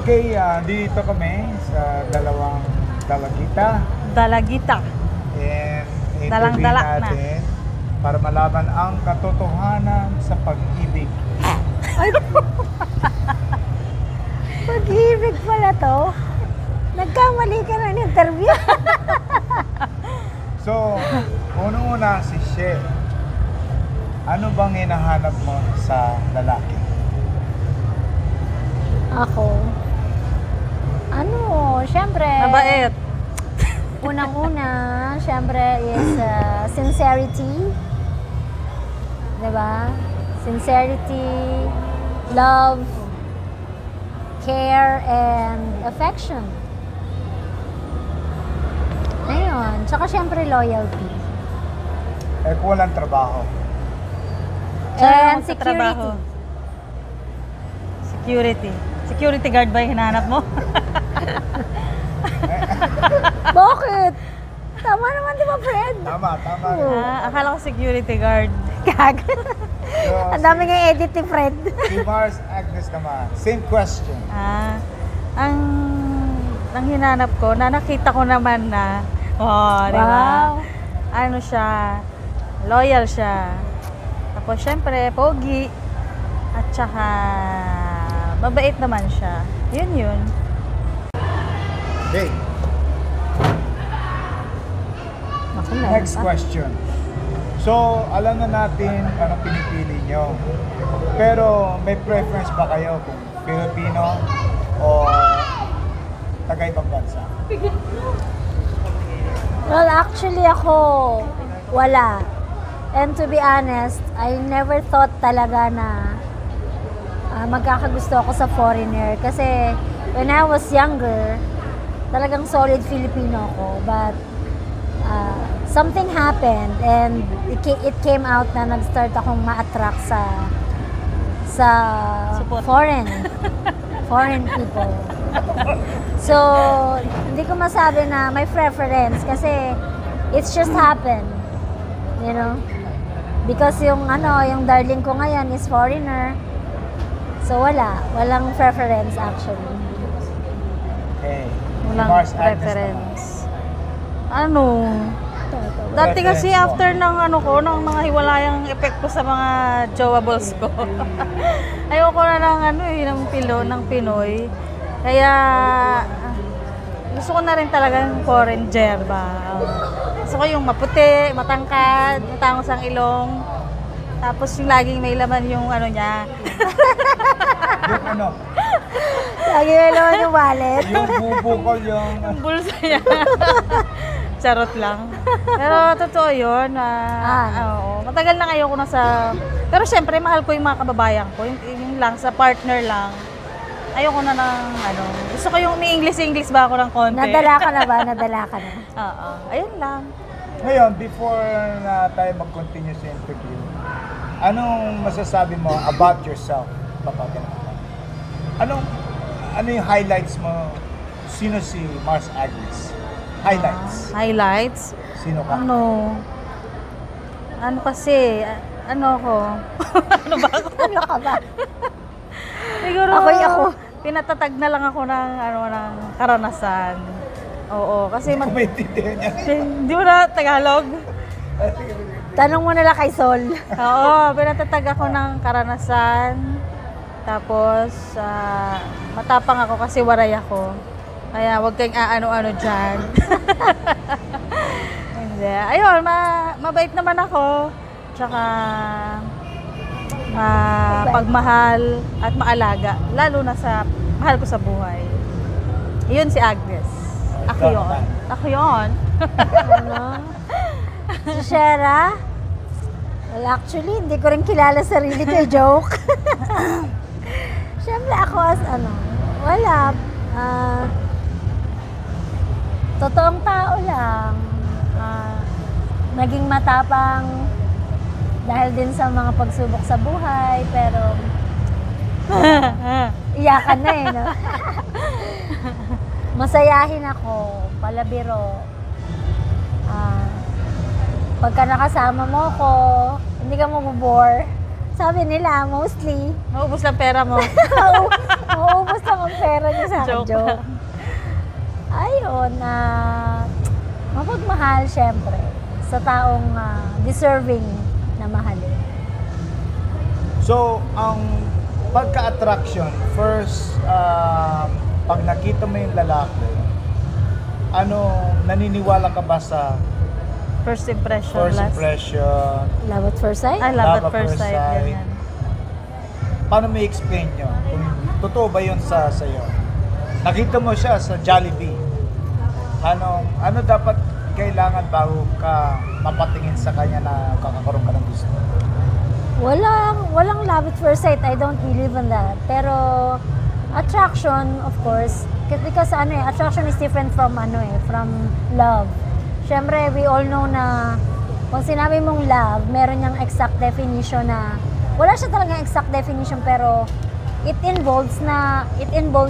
Okay, dito kami sa dalawang dalagita. Dalagita. And interview Dalang-dala na. natin para malaman ang katotohanan sa pag-ibig. Pag-ibig pala to. Nagkamali ka ng interview. So, unang-una si She. Ano bang hinahanap mo sa lalaki? Ako. Ano, syempre. Mabait. Unang-una, syempre is sincerity. Diba? Sincerity, love, care, and affection. Ayun. Tsaka syempre loyalty. Eh kung walang trabaho. And Sa security. trabaho. Security. Security guard ba yung hinahanap mo? Bakit? Tama naman, di ba, Fred? Tama, tama. Akala ko security guard. Gag. So, Ang dami nga edit ni Fred. si Mars Agnes naman, same question. Ang hinanap ko, na nakita ko naman na, di ba? Wow. Ano siya, loyal siya. Tapos syempre, pogi. At saka, mabait naman siya. Yun. Okay, Ako next question. So, alam na natin anong pinipili nyo. Pero may preference ba kayo kung Filipino o taga-ibang bansa? Well, actually ako, wala. And to be honest, I never thought talaga na magkakagusto ako sa foreigner. Kasi when I was younger, talagang solid Filipino ako. But something happened and it came out na nag-start akong ma-attract sa Support. foreign people. So, hindi ko masabi na may preference kasi it's just happened. You know? Because yung darling ko ngayon is foreigner. So walang preference actually. Okay. Walang Mars Agnes preference. Ano? Dati Preference kasi mo. after ng ng mga hiwalayang epekto sa mga jowables ko. Ayoko na ng Pinoy. Kaya gusto ko na rin talagang foreigner ba. Gusto ko yung maputi, matangkad, matangos ang ilong. Tapos yung laging may laman yung niya. Yung ano, Lagi may naman yung wallet. yung bubukol yung... Yung bulsa niya. Charot lang. Pero totoo yun. Oo. Matagal na ngayon ko Pero syempre, mahal ko yung mga kababayan ko. Yung lang, sa partner lang. Ayoko na gusto ko yung English ba ako ng konti. Nadala ka na ba? Nadala ka na. Oo. Ayun lang. Ngayon, before na tayo mag-continue sa interview, anong masasabi mo about yourself? Ano yung highlights mo? Sino si Mars Agnes? Highlights. Highlights? Sino ka? Ano kasi, ako? Ano ba ako? Ano ka ba? Siguro, Ako. pinatatag na lang ako ng karanasan. Oo, kasi Kung maintindihan niya. hindi mo na Tagalog? Tanong mo na lang kay Sol. Oo, pinatatag ako ng karanasan. Tapos, matapang ako kasi waray ako. Kaya huwag kang ano dyan. Hindi. Ayun, mabait naman ako. Tsaka, pagmahal at maalaga. Lalo na mahal ko sa buhay. Yun si Agnes. Ako yun. Ako yun. Si Shera? Well, actually, hindi ko rin kilala sarili ko. Joke. Siyempre ako wala. Totoong tao lang. Naging matapang dahil din sa mga pagsubok sa buhay, pero iyakan na no? Masayahin ako, palabiro. Pagka nakasama mo ko, hindi ka mabubore. Sabi nila, mostly. Maubos lang pera mo. Mauubos lang ang pera niya sa akin. Joke Joke. lang. Ayun, mapagmahal syempre sa taong deserving na mahalin. So, ang pagka-attraction, first, pag nakita mo yung lalaki, naniniwala ka ba sa First impression, first last. impression? Love at first sight? Ay, love at first sight. Ganyan. Paano mo i-explain nyo? Kung totoo ba yun sa sa'yo? Nakita mo siya sa Jollibee. Ano dapat kailangan bago ka mapatingin sa kanya na kakaroon ka ng gusto? Walang love at first sight. I don't believe in that. Pero attraction, of course, because attraction is different from from love. Syempre, we all know na kung sinabi mong love, meron niyang exact definition na wala siya talagang exact definition pero it involves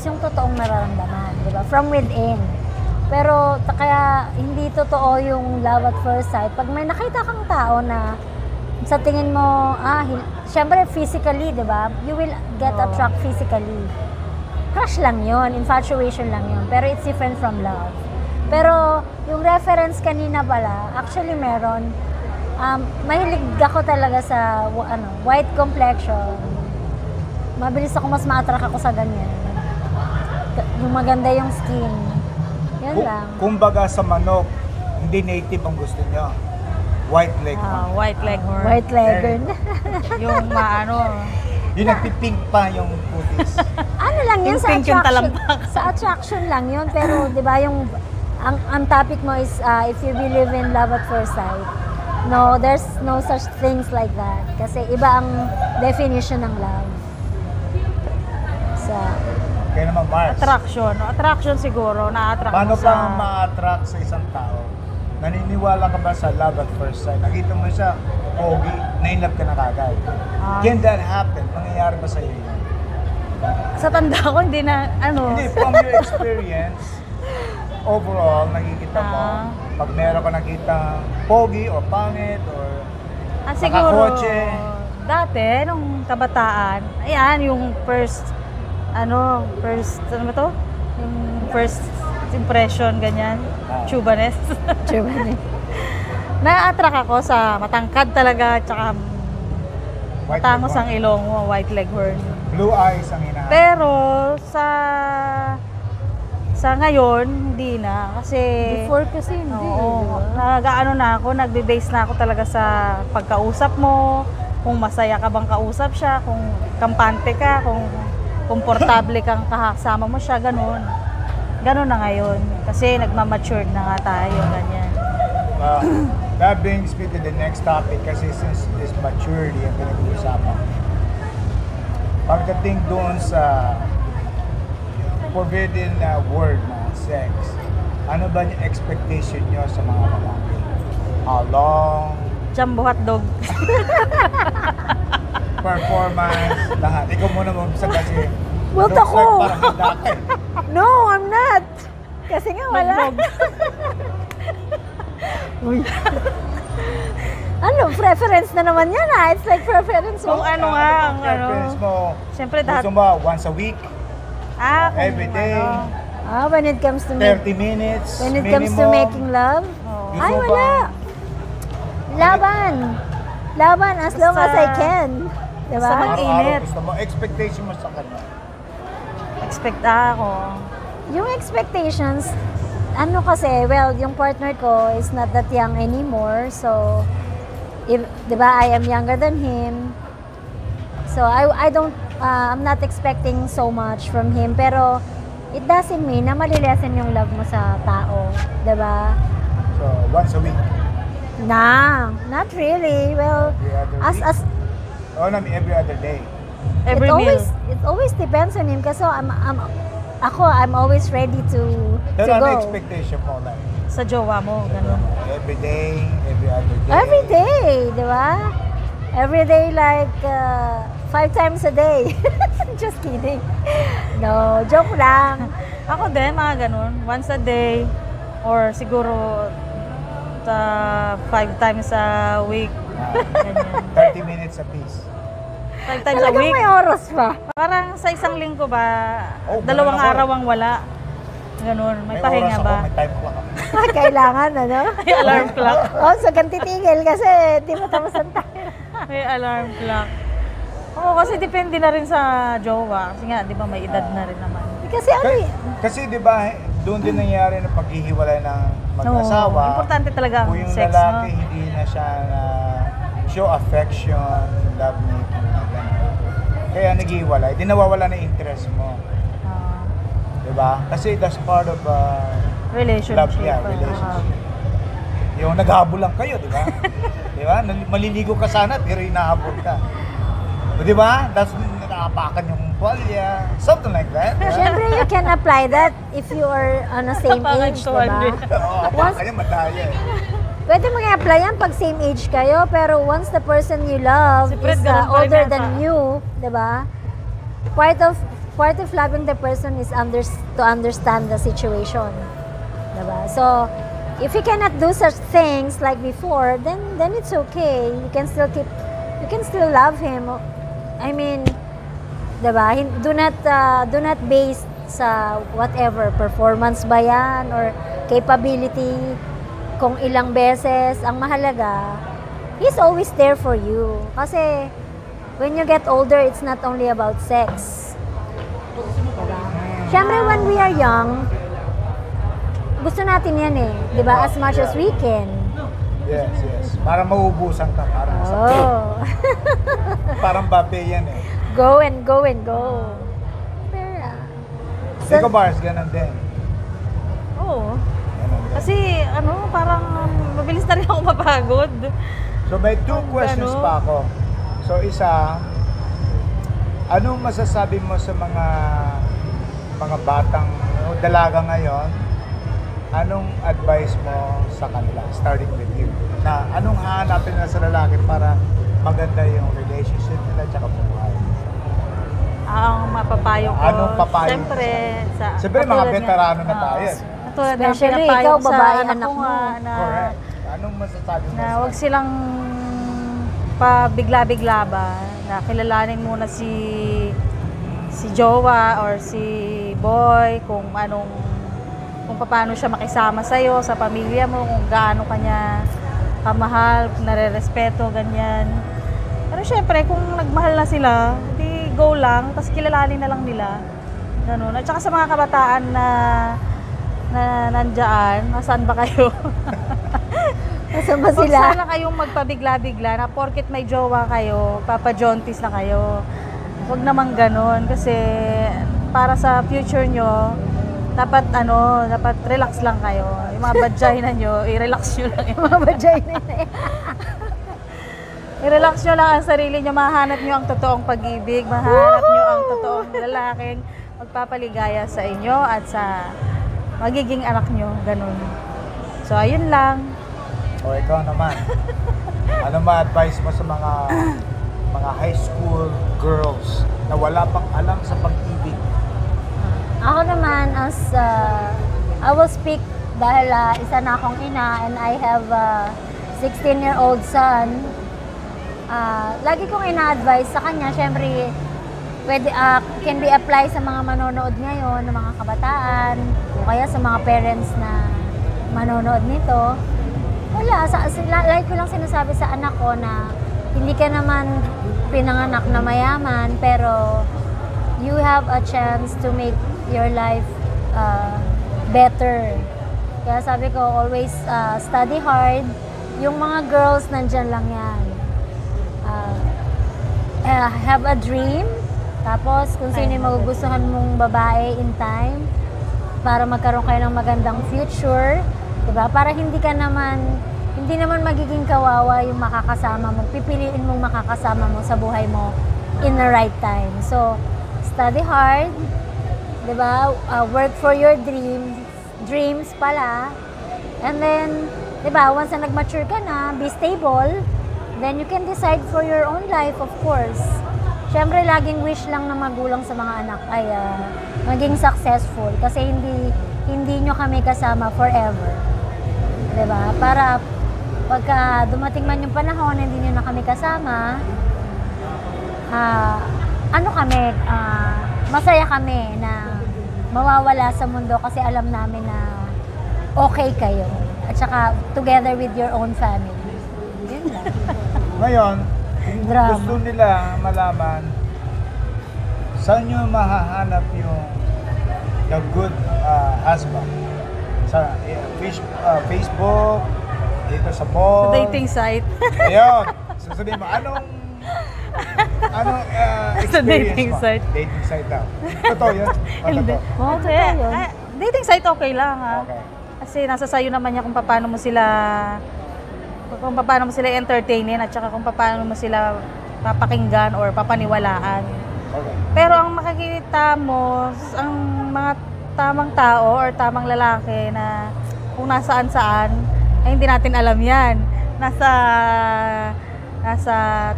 yung totoong nararamdaman, di ba? From within. Pero kaya hindi totoo yung love at first sight. Pag may nakita kang tao na sa tingin mo, syempre physically, di ba? You will get attracted physically. Crush lang yon, infatuation lang yon, pero it's different from love. Pero yung reference kanina pala, actually meron. Mahilig ako talaga sa white complexion. Mabilis ako mas ma-attract ako sa ganyan. Yung maganda yung skin. Yan lang. Kumbaga sa manok, hindi native ang gusto niya. White leg. White leghorn. White leghorn. Yung Yung nagpipink pa yung putis. Lang yun Yung sa pink yung attraction. talampakan. Sa attraction lang yun. Pero di ba yung ang topic mo is if you believe in love at first sight. No, there's no such things like that. Kasi iba ang definition ng love. So, Kaya naman, Mars. attraction. Attraction siguro. Na-attract Paano mo sa... ka ma-attract sa isang tao? Naniniwala ka ba sa love at first sight? Nakita mo siya, pogi, na-inlove ka na kagad. Can that happen? Nangyayari ba sa'yo yun? Sa tanda ko, hindi na, Hindi, from your experience, overall, nakikita mo, pag meron ka nakita pogi o pangit or siguro, nakakotse. dati, nung kabataan, ayan, yung first impression, ganyan, chubanes. Na-attract ako sa matangkad talaga, tsaka matangos ang ilong mo, white leghorn. Blue eyes ang hinahanap. Pero, sa ngayon, hindi na. Kasi, before kasi hindi. oo, nagbe-base na ako talaga sa pagkausap mo, kung masaya ka bang kausap siya, kung kampante ka, kung komportable kang kasama mo siya, ganun. Ganun na ngayon. Kasi nagmamature na nga tayo, ganyan. That brings me to the next topic kasi since this maturity ang pinag-uusapan. Pagdating doon sa forbidden word na sex, ano ba yung expectation nyo sa mga lalaki? How long? Jumbo hotdog. Performance? Lahat. Ikaw muna mag-isa kasi Buto looks ko. like parang hidake. No, I'm not. Kasi nga wala. Preference na naman yan It's like preference Kung mo. ano nga, ang Preference mo, Siyempre, lahat. gusto mo once a week? Kung Every day? When it comes to 30 minutes? when it comes to minimum? making love, Oo. Gusto ay mo wala. ba- Laban as long as I Basta- can. Diba? basta mag- Araw-araw Init. gusto mo. Expectation mo sa kanya. expect ako. Yung expectations, yung partner ko is not that young anymore. So, diba, I am younger than him. So, I'm not expecting so much from him. Pero, it doesn't mean na malilesen yung love mo sa tao. Diba? So, once a week. Not really. Well, Every other week? Every other day. Every meal. It always depends on him kasi I'm always ready to Pero go. ano expectation mo? Like, Sa jowa mo, ganun. every day, every other day? Every day, di ba? Every day like 5 times a day. Just kidding. No, joke lang. Ako din, mga ganun. Once a day. Or siguro 5 times a week. Ganyan. 30 minutes a piece. 5 times a Talagang week. may oras pa. Parang sa isang linggo ba, Oh, 2 ganun ako. araw ang wala. Ganun, may pahinga oras ba? Ako, may time clock ako. Kailangan, ano? May alarm clock. Oh, so titigil kasi di mo tapos ang time. May alarm clock. Oo, kasi depende na rin sa jowa. Kasi nga, di ba may edad na rin naman. Kasi ano eh. Kasi di ba, doon din nangyari ng paghihiwalay ng mag-asawa. Oo, importante talaga ang Kung yung sex, lalaki no? hindi na siya na show affection, love making, ganun. Kaya naghihiwalay, di nawawala na interest mo. Ah, Di ba? Kasi that's part of relationship. love, yeah, relationship. Yung naghabol lang kayo, di ba? Di ba? Maliligo ka sana, pero hinahabol ka. O, di ba? Tapos naapakan yung tuwalya, something like that. di ba? Siyempre, you can apply that if you are on the same Apakan age, tuwalya. diba? Oo, apakan yung madaya eh. Pwede mo i-apply yan pag same age kayo, pero once the person you love Si Fred, is ganun pa rin older yata. than you, diba? Part of loving the person is to understand the situation. Diba? So, if you cannot do such things like before, then it's okay. You can still love him. I mean, diba? Do not base sa whatever performance ba yan or capability kung ilang beses. Ang mahalaga, he's always there for you. Kasi when you get older, it's not only about sex. Diba? Siyempre, when we are young, gusto natin yan eh. Diba? As much as we can. Yes, yes. Para mauubusan ka, parang Oh. parang babe yan eh. Go and go and go. Pero, Ikaw, Bars, ganun din. Oo. Ganun din. Kasi, parang mabilis na rin ako mapagod. So may two questions pa ako. So isa, anong masasabi mo sa mga batang o dalaga ngayon? Anong advice mo sa kanila, starting with you? Na anong hahanapin nila sa lalaki para maganda yung relationship nila at buhay? Ang mapapayo ko. Anong papayo? Siyempre, mga katulad veterano na nga, tayo. Katulad ng Especially pinapayo ikaw, ko sa babae, anak anak ko mo. nga na, Correct. Anong masasabi mo? na sa wag silang pabigla-bigla ba, na kilalanin muna si jowa or si boy kung paano siya makisama sa iyo, sa pamilya mo, kung gaano kanya kamahal, kung nare-respeto, ganyan. Pero syempre, kung nagmahal na sila, di go lang, tapos kilalanin na lang nila. Ganun. At saka sa mga kabataan na nandyan, nasaan ba kayo? Nasaan ba Huwag sila? sana kayong magpabigla-bigla na porket may jowa kayo, papajontis na kayo. Huwag naman ganun kasi para sa future nyo, dapat relax lang kayo. Yung mga vagina nyo, i-relax nyo lang yung mga vagina nyo. I-relax nyo lang ang sarili nyo, mahanap nyo ang totoong pag-ibig, mahanap nyo ang totoong lalaking magpapaligaya sa inyo at sa magiging anak nyo, ganun. So, ayun lang. O ikaw naman, ano ma-advise mo sa mga high school girls na wala pang alam sa pag-ibig? Ako naman, I will speak dahil isa na akong ina and I have a 16-year-old son. Lagi kong ina-advise sa kanya, syempre, can be apply sa mga manonood ngayon, ng mga kabataan, o kaya sa mga parents na manonood nito. Wala, like ko lang sinasabi sa anak ko na hindi ka naman pinanganak na mayaman, pero you have a chance to make your life better. Kaya sabi ko, always study hard. Yung mga girls, nandyan lang yan. Have a dream. Tapos, kung sino yung magugustuhan mong babae in time, para magkaroon kayo ng magandang future. Diba? Para hindi naman magiging kawawa yung makakasama mo. Pipiliin mong makakasama mo sa buhay mo in the right time. So, study hard. Diba? Work for your dreams pala. And then, diba, once na nag-mature ka na, be stable, then you can decide for your own life, of course. Siyempre, laging wish lang ng magulang sa mga anak ay maging successful kasi hindi nyo kami kasama forever. Diba? Para pagka dumating man yung panahon, hindi nyo na kami kasama, ano kami, masaya kami na mawawala sa mundo kasi alam namin na okay kayo. At saka together with your own family. Yun lang. Ngayon, Drama. gusto nila malaman saan nyo mahahanap yung the good husband? Sa Facebook, dito sa mall. Sa dating site. Ayun. Sasabihin mo, anong Sa experience dating mo? site. Dating site daw. Totoo yun? Hindi. Totoo. Oo, totoo yun. Dating site okay lang ha. Okay. Kasi nasa sayo naman niya kung paano mo sila entertainin at saka kung paano mo sila papakinggan or papaniwalaan. Okay. Pero ang makikita mo, ang mga tamang tao or tamang lalaki na kung nasaan saan, ay hindi natin alam yan. Nasa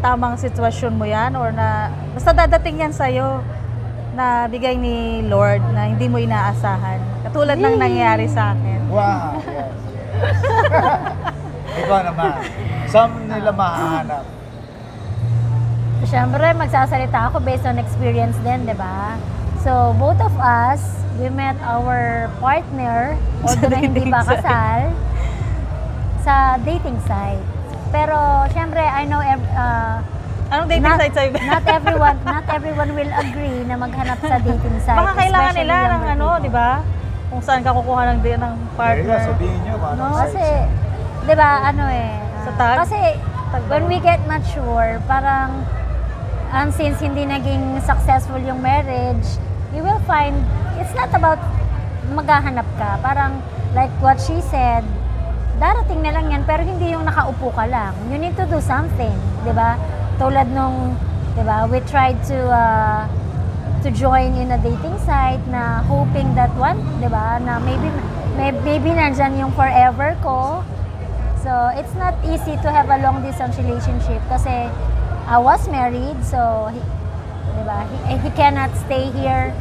tamang sitwasyon mo yan or basta dadating yan sa'yo na bigay ni Lord na hindi mo inaasahan. Katulad ng nangyari sa akin. Wow. Yes. Ikaw naman. Saan nila mahahanap? Siyempre, magsasalita ako based on experience din, di ba? So, both of us, we met our partner, although na hindi pa kasal, sa dating site. Pero, siyempre, I know, Anong dating site sa'yo? not everyone will agree na maghanap sa dating site. Baka kailangan especially nila ng younger ano, people. di ba? Kung saan ka kukuha ng partner. Kaya sabihin nyo kung anong No, sites. Kasi, di ba, Sa tag? Kasi, Tag when ba? we get mature, parang, since hindi naging successful yung marriage, you will find, it's not about maghahanap ka. Parang, like what she said, darating na lang yan, pero hindi yung nakaupo ka lang. You need to do something, di ba? Tulad nung, di ba, we tried to join in a dating site na hoping that one, di ba, na maybe nandyan yung forever ko. So, it's not easy to have a long distance relationship kasi I was married, so diba, he cannot stay here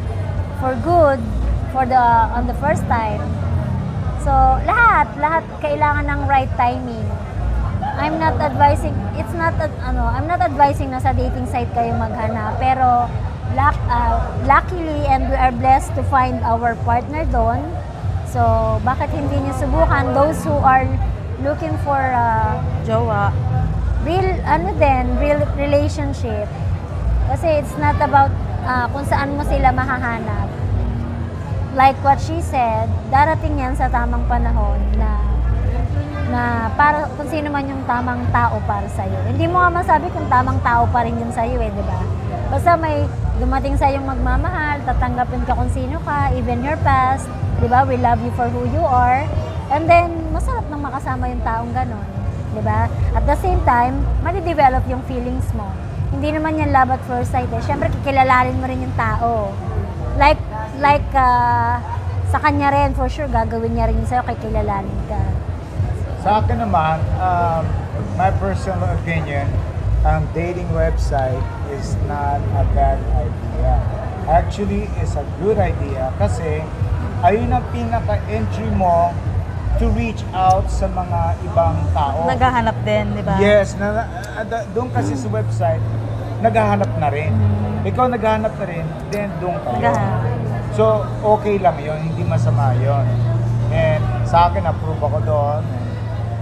for good on the first time. So, lahat kailangan ng right timing. I'm not advising na sa dating site kayo maghanap, pero luckily and we are blessed to find our partner doon. So, bakit hindi niyo subukan those who are looking for Jowa. real relationship. Kasi it's not about kung saan mo sila mahahanap. Like what she said, darating yan sa tamang panahon na para kung sino man yung tamang tao para sa'yo. Hindi mo nga masabi kung tamang tao pa rin yun sa'yo di ba? Basta may dumating sa'yong magmamahal, tatanggapin ka kung sino ka, even your past, di ba? We love you for who you are. And then, masarap nang makasama yung taong ganon. Diba? At the same time, madidevelop yung feelings mo. Hindi naman yan love at first sight Siyempre, kikilalanin mo rin yung tao. Like sa kanya rin, for sure, gagawin niya rin yun sa'yo, kikilalanin ka. Sa akin naman, my personal opinion, ang dating website is not a bad idea. Actually, it's a good idea kasi ayun ang pinaka-entry mo to reach out sa mga ibang tao. Naghahanap din, di ba? Yes, doon kasi sa website, naghahanap na rin. Ikaw naghahanap na rin, then doon kayo. Naghahanap. So, okay lang yon, hindi masama yon. And sa akin, approve ako doon.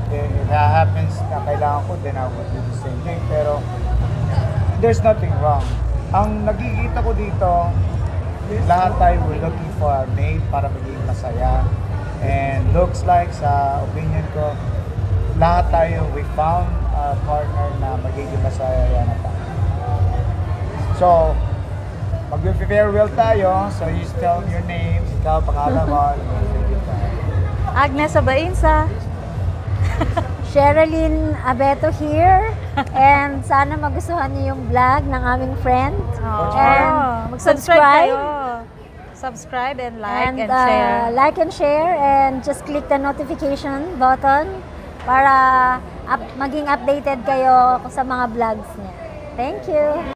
If it happens na kailangan ko, then I will do the same thing. Pero, there's nothing wrong. Ang nagkikita ko dito, lahat tayo we're looking for a mate para maging masaya. And looks like, sa opinion ko, lahat tayo, we found a partner na magiging masaya yan at tayo. So, mag-farewell tayo. So, you tell your name, ikaw, pangalan mo. Agnes Abainsa. Sherilyn Abeto here. And sana magustuhan niyo yung vlog ng aming friend. And mag-subscribe kayo. Subscribe and like and share. Like and share and just click the notification button para maging updated kayo sa mga vlogs niya. Thank you!